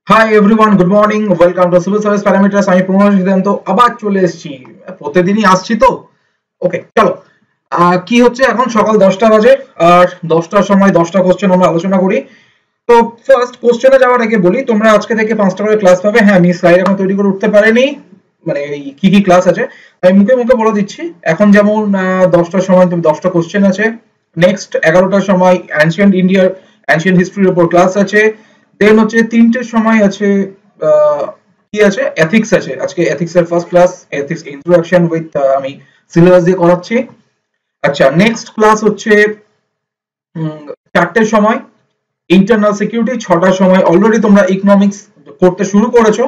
Hi everyone, good morning, welcome to civil service parameters. আমি প্রণয় সিদ্ধান্ত আবার চলে এসেছি। প্রতিদিনই আসছি তো। ওকে, চলো। কি হচ্ছে, এখন সকাল 10টা বাজে। আর 10টার সময় 10টা কোশ্চেন আমরা আলোচনা করি। তো ফার্স্ট কোশ্চেনে যাওয়ার আগে বলি, তোমরা আজকে থেকে 5টা করে ক্লাস পাবে। হ্যাঁ, আমি স্লাইড এখন তৈরি করে উঠতে পারিনি, মানে এই কি কি ক্লাস আছে আমি মুখে মুখে বলে দিচ্ছি। এখন যেমন 10টার সময় তুমি 10টা কোশ্চেন আছে। নেক্সট 11টার সময় অ্যানশিয়েন্ট ইন্ডিয়ার অ্যানশিয়েন্ট হিস্ট্রির উপর ক্লাস আছে। দেন হচ্ছে 3টের সময় আছে কি আছে, এথিক্স আছে। আজকে এথিক্স এর first class, ethics introduction with আমি সিলেবাস দিয়ে করাচ্ছি। আচ্ছা, নেক্সট ক্লাস হচ্ছে 4টের সময় ইন্টারনাল সিকিউরিটি। 6টার সময় অলরেডি তোমরা ইকোনমিক্স করতে শুরু করেছো,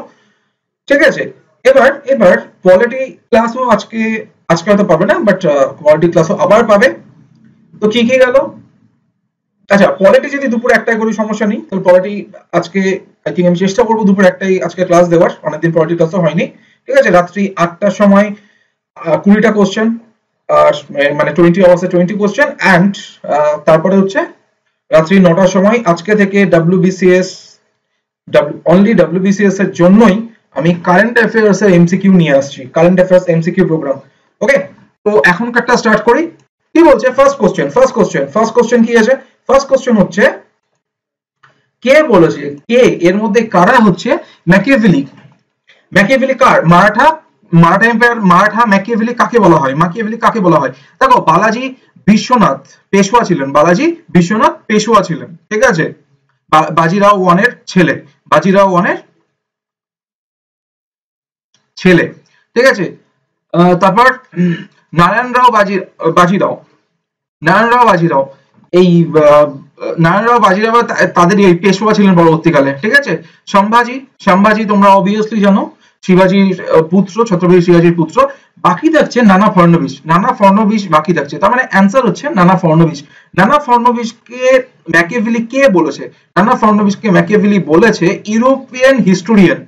ঠিক আছে। এবার এবার কোয়ালিটি ক্লাসও আজকে আজকে হয়তো পাবে না, বাট কোয়ালিটি ক্লাসও আবার পাবে। তো কি কি গেল? আচ্ছা, পলিটি যদি দুপুর একটাই করি সমস্যা নেই, তাহলে পলিটি আজকে আই থিঙ্ক আমি চেষ্টা করবো দুপুর একটাই আজকে ক্লাস দেওয়ার। অনেকদিন পলিটি ক্লাসও হয়নি, ঠিক আছে। রাত্রি 8টার সময় 20টা কোশ্চেন, আর মানে 20 আওয়ার্সে 20 কোশ্চেন। অ্যান্ড তারপরে হচ্ছে রাত্রি 9টার সময় আজকে থেকে ডাব্লিউবিসিএস অনলি ডাব্লিউবিসিএস এর জন্যই আমি কারেন্ট অ্যাফেয়ার্স এর এমসিকিউ নিয়ে আসছি, কারেন্ট অ্যাফেয়ার্স এমসিকিউ প্রোগ্রাম। ওকে, তো এখনকারটা স্টার্ট করি। কি বলছে ফার্স্ট কোশ্চেন কি আছে? ফার্স্ট কোশ্চেন হচ্ছে, কে বলেছে, কে এর মধ্যে কারা হচ্ছে ম্যাকিয়াভেলি? ম্যাকিয়াভেলি কার? মারাঠা মারাঠা এম্পায়ার। মারাঠা ম্যাকিয়াভেলি কাকে বলা হয়? ম্যাকিয়াভেলি কাকে বলা হয়? দেখো, বালাজি বিশ্বনাথ পেশওয়া ছিলেন। বালাজি বিশ্বনাথ পেশওয়া ছিলেন, ঠিক আছে। বাজিরাও ওয়ানের ছেলে, বাজিরাও ওয়ানের ছেলে, ঠিক আছে। তারপর নারায়ণরাও বাজিরাও নারায়ণরাও বাজিরাও এই নারায়ণরাও বাজিরাও তাদের এই পেশওয়া ছিলেন পরবর্তীকালে, ঠিক আছে। সম্ভাজি তোমরা অবভিয়াসলি জানো, শিবাজির পুত্র, ছত্রপতি শিবাজির পুত্র। বাকি থাকছে নানা ফড়নবিশ বাকি থাকছে। তার মানে অ্যান্সার হচ্ছে নানা ফড়নবিশ। নানা ফড়নবিশকে ম্যাকিয়াভেলি কে বলেছে? নানা ফড়নবিশকে ম্যাকিয়াভেলি বলেছে ইউরোপিয়ান হিস্টোরিয়ান,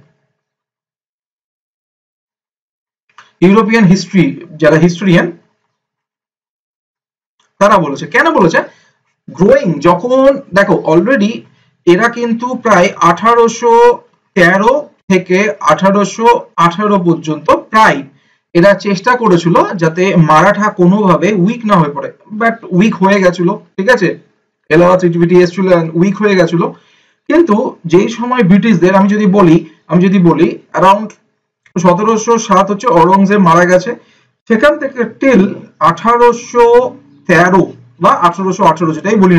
ইউরোপিয়ান হিস্ট্রি যারা হিস্টোরিয়ান তারা বলেছে। কেন বলেছে? গ্রোয়িং যখন, দেখো অলরেডি এরা কিন্তু প্রায় 1813 থেকে 1818 পর্যন্ত প্রায় এরা চেষ্টা করেছিল যাতে মারাঠা কোনোভাবে উইক না হয়ে পড়ে, বাট উইক হয়ে গেছিল, ঠিক আছে। এলাহাবাদ ট্রিটি এসেছিল, উইক হয়ে গেছিল। কিন্তু যেই সময় ব্রিটিশদের আমি যদি বলি অ্যারাউন্ড 1707 হচ্ছে অরঙ্গজেব মারা গেছে, সেখান থেকে টিল 1813 বা 1818 যেটাই বলি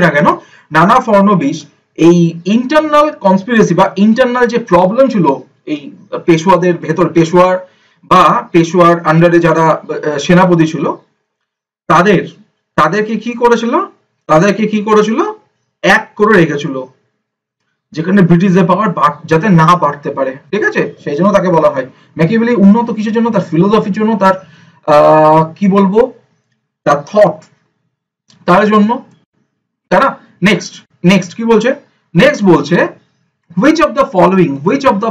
না কেন নানা ফড়নবিশ এই ইন্টারনাল কনস্পিরেসি বা ইন্টারনাল যে প্রবলেম ছিল এই পেশওয়াদের ভেতর, পেশওয়ার আন্ডারে যারা সেনাপতি ছিল, তাদের তাদেরকে কি করেছিল এক করে রেখেছিল, যেখানে ব্রিটিশদের পাওয়ার যাতে না বাড়তে পারে, ঠিক আছে। সেই জন্য তাকে বলা হয় ম্যাকিয়াভেলি। উন্নত কিসের জন্য? তার ফিলোসফির জন্য, তার কি বলবো, তার থট, তার জন্য, তাই না। নেক্সট নেক্সট কি বলছে? নেক্সট বলছে which of the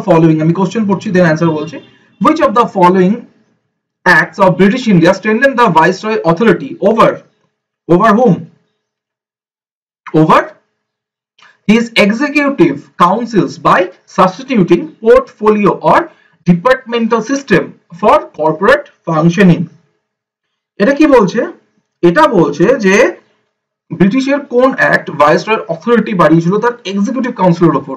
following আমি কোশ্চেন পড়ছি দেন অ্যান্সার বলছি। which of the following acts of British India strengthened the viceroy authority over whom? Over his executive councils by substituting portfolio or departmental system for corporate functioning। এটা কি বলছে? এটা বলছে যে ব্রিটিশের কোন অ্যাক্ট ভাইসরয়ের অথরিটি বাড়িয়েছিল তার এক্সিকিউটিভ কাউন্সিলের উপর?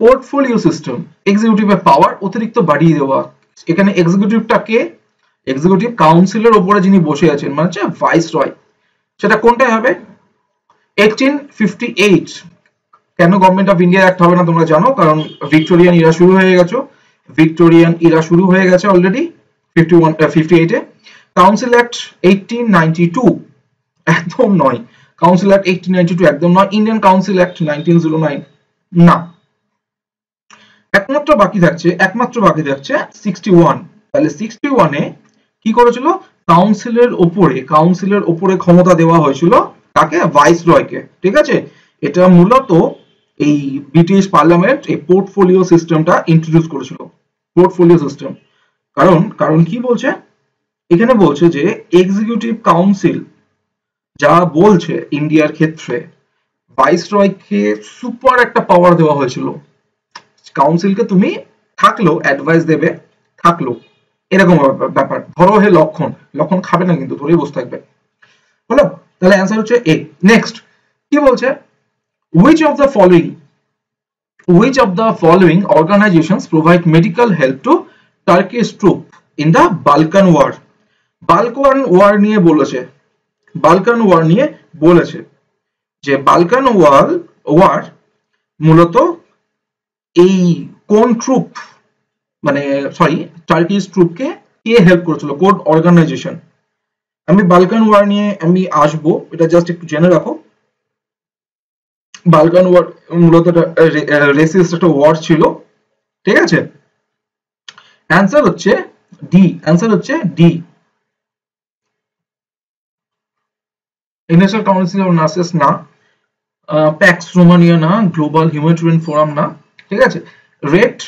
পোর্টফোলিও সিস্টেম, এক্সিকিউটিভের পাওয়ার অতিরিক্ত বাড়িয়ে দেওয়া। এখানে এক্সিকিউটিভটা কে? এক্সিকিউটিভ কাউন্সিলের উপরে যিনি বসে আছেন মানে হচ্ছে ভাইসরয়। সেটা কোনটাই হবে? 1858। কেন গভর্নমেন্ট অফ ইন্ডিয়া অ্যাক্ট হবে না তোমরা জানো, কারণ ভিক্টোরিয়ান ইরা শুরু হয়ে গেছে অলরেডি 58-এ। কাউন্সিল অ্যাক্ট 1892 একদম নয়, কাউন্সিল অ্যাক্ট 1892 একদম নয়, ইন্ডিয়ান কাউন্সিল অ্যাক্ট 1909 না। একমাত্র বাকি থাকছে 61। তাহলে 61-এ কি করেছিল? কাউন্সিলের উপরে ক্ষমতা দেওয়া হয়েছিল তাকে? ভাইসরয়কে, ঠিক আছে। এটা মূলত এই ব্রিটিশ পার্লামেন্ট এই পোর্টফোলিও সিস্টেমটা ইন্ট্রোডিউস করেছিল, পোর্টফোলিও সিস্টেম। কারণ কি বলছে এখানে? বলছে যে এক্সিকিউটিভ কাউন্সিল যা বলছে ইন্ডিয়ার ক্ষেত্রে, ভাইসরয়কে সুপার একটা পাওয়ার দেওয়া হয়েছিল, কাউন্সিলকে তুমি থাকলো অ্যাডভাইস দেবে, থাকলো এরকম ব্যাপার। ধরো হে লক্ষণ, লক্ষণ খাবে না কিন্তু ধরেই বসে থাকবে, হলো? তাহলে অ্যান্সার হচ্ছে এ। নেক্সট কি বলছে, which of the following organizations provide medical help to Turkish troops in the Balkan War? Balkan war নিয়ে বলেছে, বালকান ওয়ার নিয়ে বলেছে যে বালকান ওয়ার মূলত এই কোন ট্রুপ, মানে সরি টার্কিশ ট্রুপকে কে হেল্প করেছিল, কোন অর্গানাইজেশন? আমি বালকান ওয়ার নিয়ে আমি আসবো, এটা জাস্ট একটু জেনে রাখো। বালকান ওয়ার মূলত রেসিস্ট একটা ওয়ার ছিল, ঠিক আছে? অ্যান্সার হচ্ছে ডি, অ্যান্সার হচ্ছে D. Universal council of nurses না, প্যাক্স রোমানিয়া না, গ্লোবাল হিউম্যানিটেরিয়ান ফোরাম না, ঠিক আছে? Red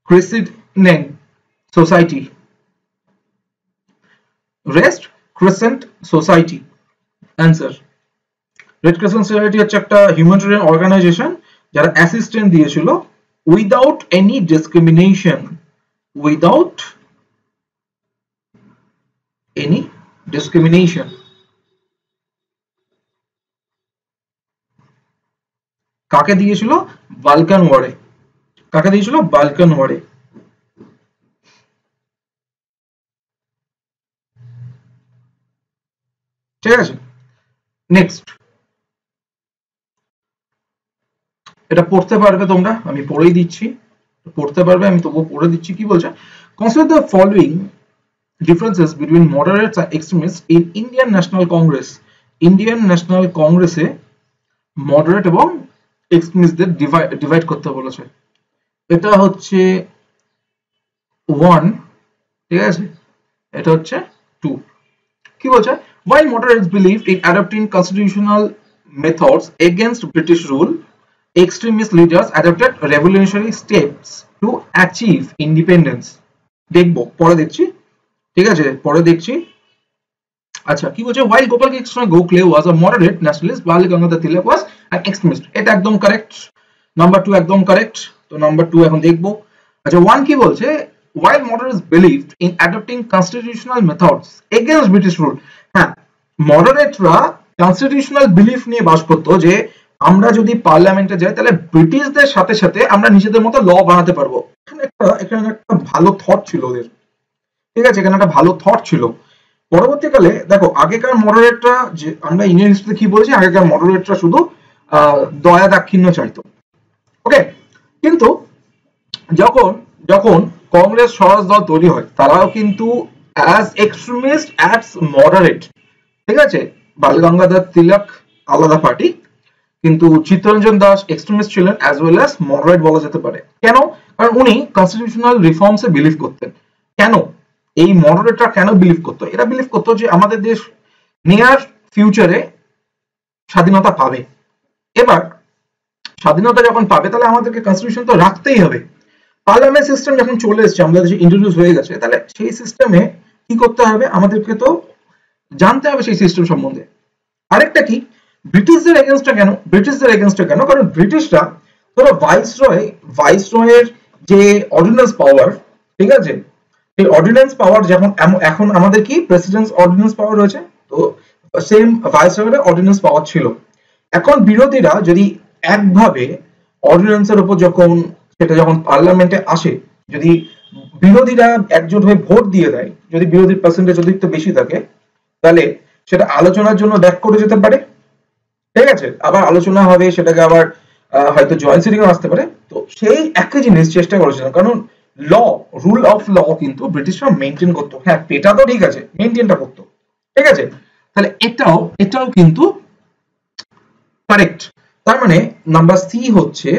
crescent society, red crescent society answer. Red crescent society হচ্ছে একটা হিউম্যানিটেরিয়ান অর্গানাইজেশন যারা অ্যাসিস্ট্যান্ট দিয়েছিল without any discrimination, without any discrimination. কাকে দিয়েছিল? বালকান ওয়ারে। কাকে দিয়েছিল? বালকান ওয়ারে। ঠিক আছে, নেক্সট এটা পড়তে পারবে তোমরা, আমি পড়েই দিচ্ছি, পড়তে পারবে, আমি তবুও পড়ে দিচ্ছি। কি বলছে, consider the following differences between moderates and extremists in Indian National Congress. Indian national কংগ্রেসে মডারেট এবং এক্সট্রিমিস্টদের ডিভাইড করতে বলেছে। এটা হচ্ছে 1, ঠিক আছে, এটা হচ্ছে 2। কি বলছে, while moderates believed in adopting constitutional methods against British rule, extremist leaders adopted revolutionary steps to achieve independence. দেখবো, পরে দেখছি, ঠিক আছে, পরে দেখছি। আচ্ছা কি বলছে, while Gopal Krishna Gokhale was a moderate nationalist, Bal Gangadhar Tilak was an extremist. এটা একদম কারেক্ট, নাম্বার 2 একদম কারেক্ট। তো নাম্বার 2 এখন দেখবো। আচ্ছা 1 কি বলছে, while moderates believed in adopting constitutional methods against British rule. হ্যাঁ, মডারেটরা কনস্টিটিউশনাল বিলিফ নিয়ে বাস করতো যে আমরা যদি পার্লামেন্টে যাই তাহলে ব্রিটিশদের সাথে সাথে আমরা নিজেদের মতো ল বানাতে পারবো। এখানে একটা ভালো থট ছিল ওদের, ঠিক আছে, এখানে একটা ভালো থট ছিল। পরবর্তীকালে দেখো আগেকার মডারেটরা, যে আমরা ইন্ডিয়ান হিস্ট্রিতে কি বলেছি, আগেকার মডারেটরা শুধু দয়া দাক্ষিণ্য চাইতো, ওকে। কিন্তু যখন যখন কংগ্রেস স্বরাজ দল তৈরি হয়, তারাও কিন্তু অ্যাজ এক্সট্রিমিস্ট অ্যাজ মডারেট, ঠিক আছে। বাল গঙ্গাধর তিলক আলাদা পার্টি, কিন্তু চিত্তরঞ্জন দাস এক্সট্রিমিস্ট ছিলেন অ্যাজ ওয়েল অ্যাজ মডারেট বলা যেতে পারে। কেন? কারণ উনি কনস্টিটিউশনাল রিফর্মসে বিলিভ করতেন। কেন এই মডারেটরা কেন বিলিভ করতো? এরা বিলিভ করতো যে আমাদের দেশ নিয়ার ফিউচারে স্বাধীনতা পাবে। এবার স্বাধীনতা যখন পাবে তাহলে আমাদেরকে কনস্টিটিউশন তো রাখতেই হবে। পার্লামেন্ট সিস্টেম যখন চলে এসেছে, আমাদের দেশে ইন্ট্রোডিউস হয়ে গেছে, তাহলে সেই সিস্টেমে কি করতে হবে, আমাদেরকে তো জানতে হবে সেই সিস্টেম সম্বন্ধে। আরেকটা কি, ব্রিটিশদের এগেনস্টটা কেন? ব্রিটিশদের এগেনস্টটা কেন? কারণ ব্রিটিশরা ধরো ভাইসরয়ের যে অর্ডিন্যান্স পাওয়ার, ঠিক আছে, এই অর্ডিন্যান্স পাওয়ার যেমন এখন আমাদের কি প্রেসিডেন্টস অর্ডিন্যান্স পাওয়ার রয়েছে, তো সেম ভাইসরয়ের অর্ডিন্যান্স পাওয়ার ছিল। এখন বিরোধীরা যদি একভাবে অর্ডিন্যান্সের উপর সেটা যখন পার্লামেন্টে আসে, যদি বিরোধীরা একজোট হয়ে ভোট দিয়ে দেয়, যদি বিরোধীর পার্সেন্টেজ অধিক বেশি থাকে, তাহলে সেটা আলোচনার জন্য ব্যাক করে যেতে পারে, ঠিক আছে, আবার আলোচনা হবে, সেটাকে আবার হয়তো জয়েন্ট সিটিং আসতে পারে। তো সেই একই জিনিস চেষ্টা করেছিলাম, কারণ রুল অফ ল কিন্তু ব্রিটিশরা মেনটেন করতো। হ্যাঁ, এটা তো ঠিক আছে, মেনটেনটা করতো, ঠিক আছে। তাহলে এটাও কিন্তু কারেক্ট। তার মানে নাম্বার সি হচ্ছে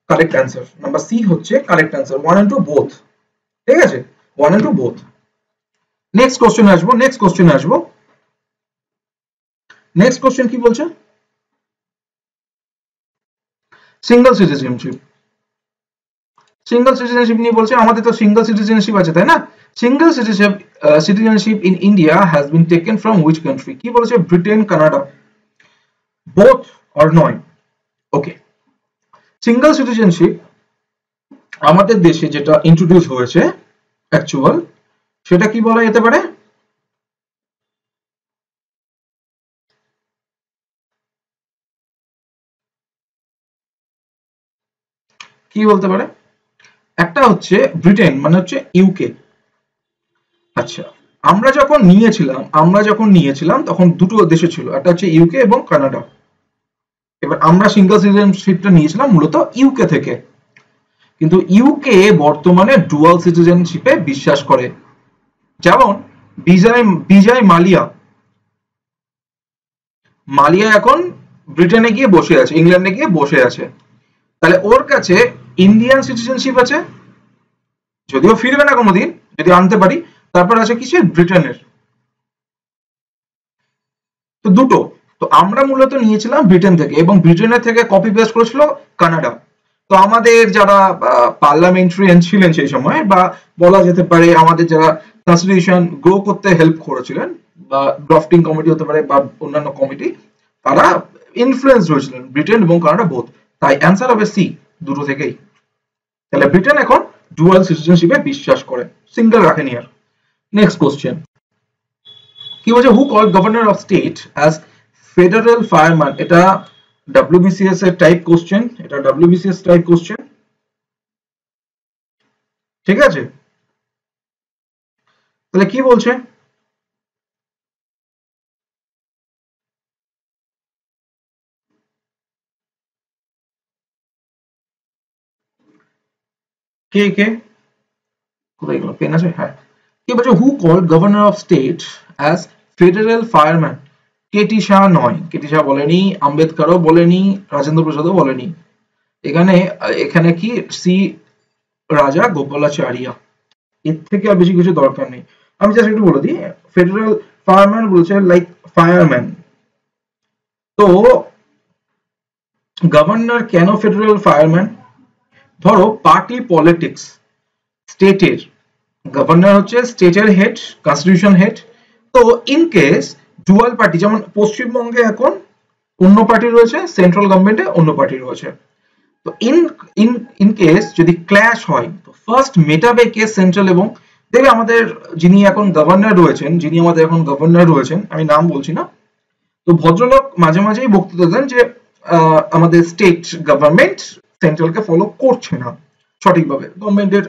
কারেক্ট অ্যান্সার, নাম্বার সি হচ্ছে কারেক্ট অ্যান্সার, 1 and 2 বোথ, ঠিক আছে, 1 and 2 বোথ। নেক্সট কোশ্চেন আসবো, নেক্সট কোশ্চেন কি বলছে, সিঙ্গেল সিটিজেনশিপ। সিঙ্গেল সিটিজেনশিপ নিয়ে বলছে, আমাদের তো সিঙ্গেল সিটিজেনশিপ আছে, তাই না? Single citizenship in India has been taken from which country? কি বলেছে, ব্রিটেন, কানাডা। Both অর নয়? ওকে, সিঙ্গেল সিটিজেনশিপ আমাদের দেশে যেটা ইন্ট্রোডিউস হয়েছে অ্যাকচুয়াল, সেটা কি বলা যেতে পারে? কি বলতে পারে? একটা হচ্ছে ব্রিটেন, মানে হচ্ছে ইউকে। আচ্ছা, আমরা যখন নিয়েছিলাম তখন দুটো দেশে ছিল, একটা হচ্ছে ইউকে এবং কানাডা। এবার আমরা সিঙ্গেল সিটিজেনশিপটা নিয়েছিলাম মূলত ইউকে থেকে, কিন্তু ইউকে বর্তমানে ডুয়াল সিটিজেনশিপে বিশ্বাস করে। যেমন বিজয় বিজয় মালিয়া, মালিয়া এখন ব্রিটেনে গিয়ে বসে আছে, ইংল্যান্ডে গিয়ে বসে আছে, তাহলে ওর কাছে ইন্ডিয়ান সিটিজেনশিপ আছে, যদিও ফিরবে না কোনোদিন, যদি আনতে পারি। তারপর আছে কিছু ব্রিটেনের, তো দুটো। তো আমরা মূলত নিয়েছিলাম ব্রিটেন থেকে, এবং ব্রিটেনের থেকে কপি পেস্ট করেছিল কানাডা। তো আমাদের যারা পার্লামেন্টারিয়ান ছিলেন সেই সময়, বা বলা যেতে পারে আমাদের যারা কনস্টিটিউশন গ্রো করতে হেল্প করেছিলেন, বা ড্রাফটিং কমিটি হতে পারে বা অন্যান্য কমিটি, তারা ইনফ্লুয়েন্স হয়েছিলেন ব্রিটেন এবং কানাডা বোথ। তাই অ্যান্সার হবে সি, দুটো থেকেই। তাহলে ব্রিটেন এখন ডুয়াল সিটিজেনশিপে বিশ্বাস করে, সিঙ্গেল রাখেনি আর। নেক্সট কোশ্চেন কি বলছে, who call governor of state as federal fireman? এটা ডব্লিউবিসিএস এর টাইপ কোশ্চেন, এটা ডব্লিউবিসিএস টাইপ কোশ্চেন, ঠিক আছে? তাহলে কি বলছে? কে কে কোথায় গেল, পেন আছে? হ্যাঁ, কি বলছে, who call governor of state as federal fireman? K T Shah নয়, কেটি শাহ বলেনি, আম্বেদকরও বলেনি, রাজেন্দ্র প্রসাদও বলেনি। এখানে এখানে কি সি রাজা গোপালাচারিয়া। এর থেকে আর বেশি কিছু দরকার নেই। আমি জাস্ট একটু বলে দিই, ফেডারেল ফায়ারম্যান বলছে লাইক ফায়ারম্যান। তো গভর্নর কেন ফেডারেল ফায়ারম্যান? ধরো পার্টি পলিটিক্স, স্টেটের গভর্নর হচ্ছে স্টেটের হেড, কনস্টিটিউশন হেড। তো ইন কেস ডুয়াল পার্টি, যেমন পশ্চিমবঙ্গে এখন অন্য পার্টি রয়েছে, সেন্ট্রাল গভর্নমেন্টে অন্য পার্টি রয়েছে, তো ইন ইন ইন কেস যদি ক্ল্যাশ হয়, তো ফার্স্ট মেটাবে কেস সেন্ট্রাল। এবং দেখবে আমাদের যিনি আমাদের এখন গভর্নর রয়েছেন, আমি নাম বলছি না, তো ভদ্রলোক মাঝে মাঝেই বক্তৃতা দেন যে আমাদের স্টেট গভর্নমেন্ট সেন্ট্রালকে ফলো করছে না সঠিকভাবে, গভর্নমেন্টের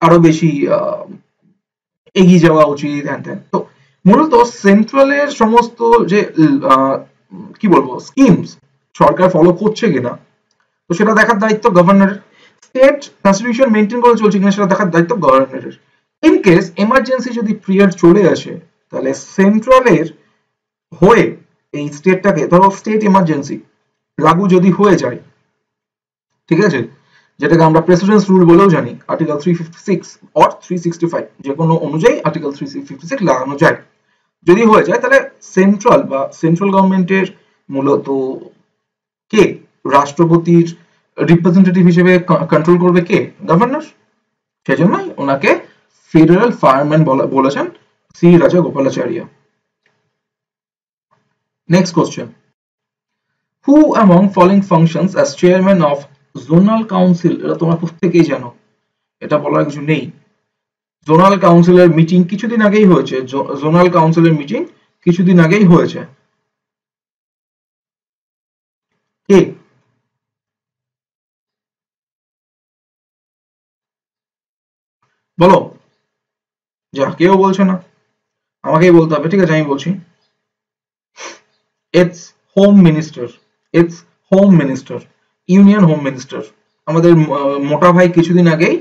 আরো বেশি এগিয়ে যাওয়া উচিত, হ্যান ত্যান। তো মূলত সেন্ট্রালের সমস্ত যে কি বলবো স্কিমস সরকার ফলো করছে কিনা, তো সেটা দেখার দায়িত্ব গভর্নরের। স্টেট কনস্টিটিউশন মেনটেন করে চলছে কিনা সেটা দেখার দায়িত্ব গভর্নরের। ইন কেস এমার্জেন্সি যদি পিরিয়ড চলে আসে, তাহলে সেন্ট্রালের হয়ে এই স্টেটটাকে, ধরো স্টেট এমার্জেন্সি লাগু যদি হয়ে যায়, ঠিক আছে, যেটাকে আমরা প্রেসিডেন্স রুল বলেও জানি, আর্টিকেল 356 অর 365, যে কোনো অনুযায়ী আর্টিকেল 356 লাগানো যায়। যদি হয়ে যায়, তাহলে সেন্ট্রাল গভর্নমেন্টের মূলত কে রাষ্ট্রপতির রিপ্রেজেন্টেটিভ হিসেবে কন্ট্রোল করবে? কে? গভর্নর। সেজন্যই ওনাকে ফেডারেল ফায়ারম্যান বলেছেন C Rajagopalachari. Next question, who among following functions as chairman of zonal council? এটা তোমরা প্রত্যেকেই জানো, এটা বলার কিছু নেই। জোনাল কাউন্সিলের মিটিং কিছুদিন আগেই হয়েছে, জোনাল কাউন্সিলের মিটিং কিছুদিন আগেই হয়েছে, কে? বলো। যা, কেউ বলছে না, আমাকেই বলতে হবে, ঠিক আছে আমি বলছি। It's home minister, it's home minister, union home minister. আমাদের মোটা ভাই কিছুদিন আগেই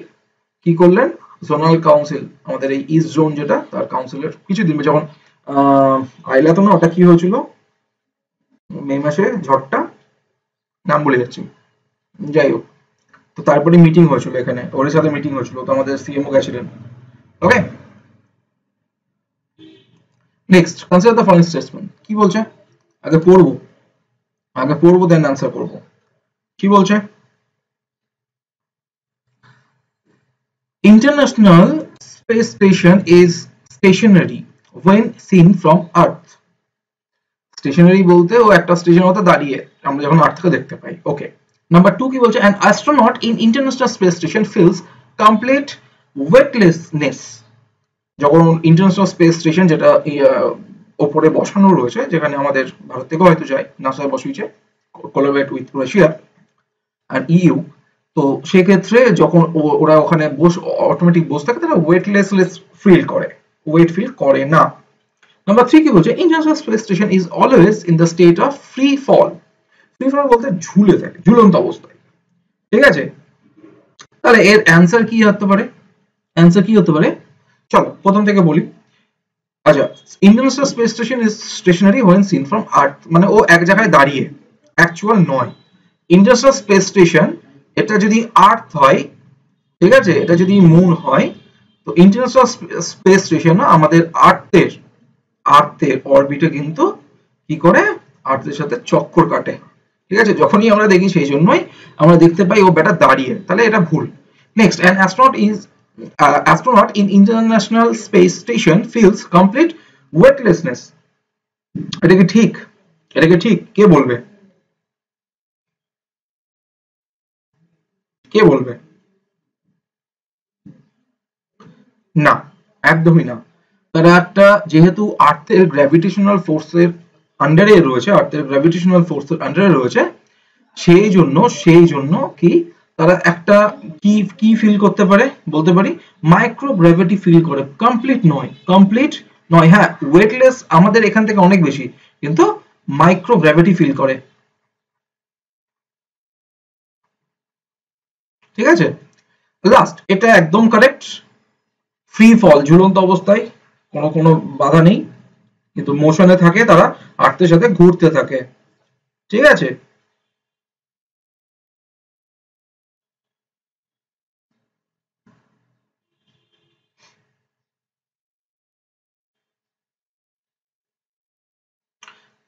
কি করলেন, জোনাল কাউন্সিল, আমাদের এই ইস্ট জোন যেটা, তার কাউন্সিলের কিছুদিন যখন আইলা, তো না ওটা কি হয়েছিল মে মাসে ঝড়টা, নাম বলে যাচ্ছি, যাই হোক, তো তারপরে মিটিং হয়েছিল এখানে, ওর সাথে মিটিং হয়েছিল, তো আমাদের সিএমও গেছিলেন। Okay, next, consider the following statement. কি বলছে? আগে পড়বো, দেন আনসার করবো। কি বলছে? International Space Station is stationary when seen from Earth. Stationary বলতে ও একটা স্টেশনের মতো দাঁড়িয়ে আমরা যখন আর্থ থেকে দেখতে পাই। ওকে, নাম্বার 2 কি বলছে, an astronaut in international space station feels complete weightlessness. যখন ইন্টারন্যাশনাল স্পেস স্টেশন, যেটা ওপরে বসানো রয়েছে, যেখানে আমাদের ভারত থেকে হয়তো যায়, নাসা বসিয়েছে, কোলাবরেট উইথ রাশিয়া আর ইইউ, তো সেক্ষেত্রে যখন ওরা ওখানে অটোমেটিক বসে থাকে, তারা ওয়েটলেসনেস ফিল করে, ওয়েট ফিল করে না। নাম্বার 3 কি বলছে, International space station is always in the state of free fall. Free fall বলতে ঝুলে থাকে, ঝুলন্ত অবস্থায়। ঠিক আছে, তাহলে এর অ্যান্সার কি হতে পারে? অ্যান্সার কি হতে পারে, চলো প্রথম থেকে বলি। আচ্ছা, international space station is stationary when seen from earth, মানে ও এক জায়গায় দাঁড়িয়ে, অ্যাকচুয়াল নয়। ইন্টারন্যাশনাল স্পেস স্টেশন, এটা যদি আর্থ হয়, ঠিক আছে, এটা যদি মুন হয়, তো ইন্টারন্যাশনাল স্পেস স্টেশন আমাদের আর্থের অরবিটে কিন্তু কি করে, আর্থের সাথে চক্কর কাটে। ঠিক আছে, যখনই আমরা দেখি সেই জন্যই আমরা দেখতে পাই ও বেটা দাঁড়িয়ে, তাহলে এটা ভুল। Next, an astronaut in international space station feels complete weightlessness. এটা কি ঠিক? এটা কি ঠিক? কে বলবে? কে বলবে? না, একদমই না। তারা একটা, যেহেতু আর্থের গ্র্যাভিটেশনাল ফোর্সের আন্ডারে রয়েছে, আর্থের গ্র্যাভিটেশনাল ফোর্সের আন্ডারে রয়েছে, সেই জন্য কি তারা একটা কি ফিল করতে পারে, বলতে পারি মাইক্রো গ্র্যাভিটি ফিল করে। কমপ্লিট নয়, হ্যাঁ ওয়েটলেস আমাদের এখান থেকে অনেক বেশি, কিন্তু মাইক্রো গ্র্যাভিটি ফিল করে। ঠিক আছে, লাস্ট, এটা একদম কারেক্ট। ফ্রি ফল, ঝুলন্ত অবস্থায়, কোনো বাধা নেই, কিন্তু মোশনে থাকে, তারা আর্থের সাথে ঘুরতে থাকে। ঠিক আছে,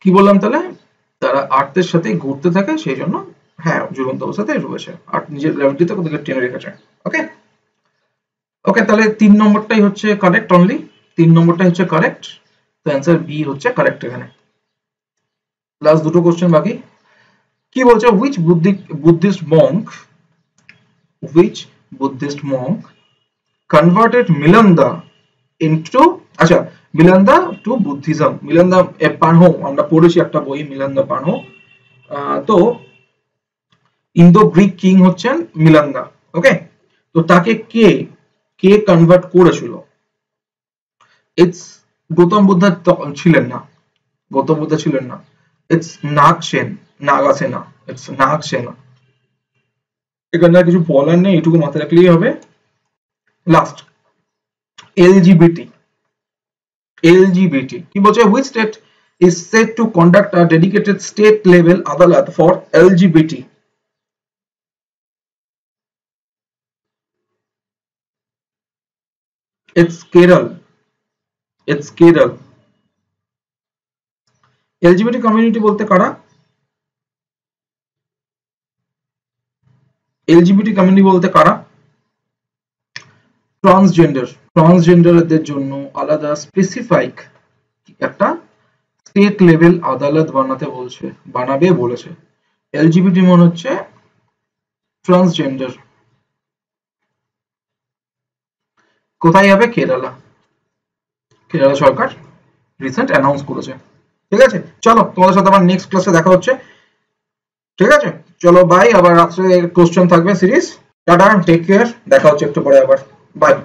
কি বললাম তাহলে, তারা আর্থের সাথে ঘুরতে থাকে, সেই জন্য হ্যাঁ ঝুলন্ত অবস্থাতে রয়েছে, আর নিজের গ্র্যাভিটিতে ওদেরকে টেনে রেখেছে। ওকে ওকে, তাহলে 3 নম্বরটাই হচ্ছে কারেক্ট, অনলি 3 নম্বরটাই হচ্ছে কারেক্ট, তো অ্যান্সার বি হচ্ছে কারেক্ট এখানে। লাস্ট দুটো কোশ্চেন বাকি। কি বলছে, Buddhist Monk converted Milanda into, আচ্ছা, মিলান্দা টু বুদ্ধিজম। মিলান্দা পানহো, আমরা পড়েছি একটা বই, মিলান্দা পানহো। তো ইন্দো গ্রিক কিং হচ্ছেন মিলান্দা। ওকে, তো তাকে কে কনভার্ট করেছিল? ইটস গৌতম বুদ্ধ ছিলেন না, ইটস নাগসেনা, ইটস নাগসেনা। এখানে আর কিছু বলার নেই, এটুকু মাথায় রাখলেই হবে। লাস্ট, এলজিবিটি কি বলছে, which state is said to conduct a dedicated state level আদালত for LGBT? It's Kerala. LGBT community বলতে কারা? LGBT community বলতে কারা? ট্রান্সজেন্ডারদের জন্য আলাদা স্পেসিফাইক একটা স্টেট লেভেল আদালত বানাবে বলেছে। এলজিবিটি মনে হচ্ছে ট্রান্সজেন্ডার। কোথায় হবে? কেরালা সরকার রিসেন্ট অ্যানাউন্স করেছে। ঠিক আছে, চলো তোমাদের সাথে আবার নেক্সট ক্লাসে দেখা হচ্ছে। ঠিক আছে, চলো বাই, আবার রাত্রে কোশ্চেন থাকবে সিরিজ। টাটা, টেক কেয়ার, দেখা হচ্ছে একটু পরে আবার, বাই।